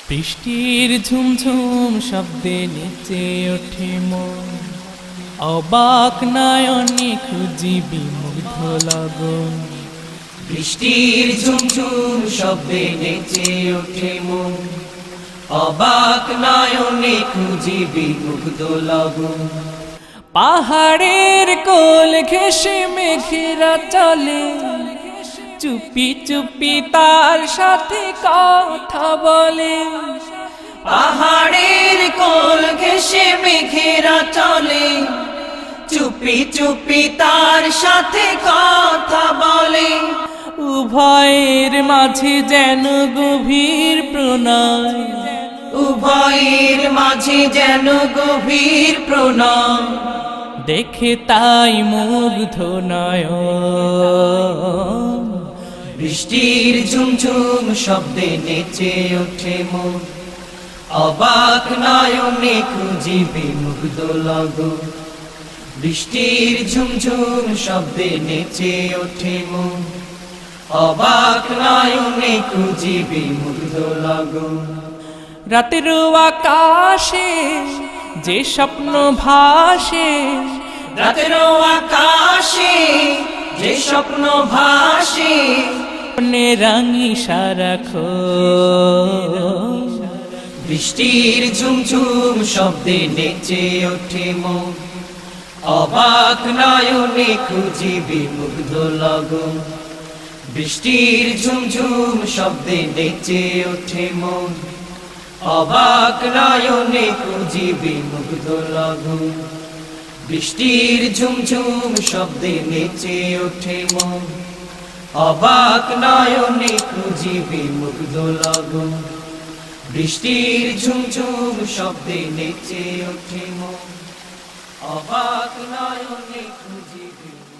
বৃষ্টির ঝুমঝুম শব্দে নেচে ওঠে মন, অবাক নয়নে খুঁজি বিমুগ্ধ লগন। বৃষ্টির ঝুমঝুম শব্দে নেচে ওঠে মন, অবাক নয়নে খুঁজি বিমুগ্ধ লগন। পাহাড়ের কোল ঘেঁষে মেঘেরা চলে, চুপি চুপি তার সাথে কথা বলে। পাহাড়ের কোল ঘেঁষে মেঘেরা চলে, চুপি চুপি তার সাথে কথা বলে। উভয়ের মাঝে যেন গভীর প্রণয়, উভয়ের মাঝে যেন গভীর প্রণয়। দেখে তাই মুগ্ধ নয়ন। বৃষ্টির ঝুমঝুম শব্দে নেচে ওঠে মন, অবাক নয়নে খুঁজি বিমুগ্ধ লগন। বৃষ্টির ঝুমঝুম শব্দে নেচে ওঠে মন, অবাক নয়নে খুঁজি বিমুগ্ধ লগন। রাতের আকাশে যে স্বপ্ন ভাসে, রাতের আকাশে যে স্বপ্ন ভাসে, স্বপ্নে রাঙি সারাক্ষণ। বৃষ্টির ঝুমঝুম শব্দে নেচে ওঠে মন, অবাক নয়নে খুঁজি বিমুগ্ধ লগন। বৃষ্টির ঝুমঝুম শব্দে নেচে ওঠে মন, অবাক নয়নে খুঁজি বিমুগ্ধ লগন। বৃষ্টির ঝুমঝুম শব্দে নেচে ওঠে মন, অবাক নয়নে খুঁজি বিমুগ্ধ লগন। বৃষ্টির ঝুমঝুম শব্দে নেচে ওঠে মন, অবাক নয়নে খুঁজি বিমুগ্ধ।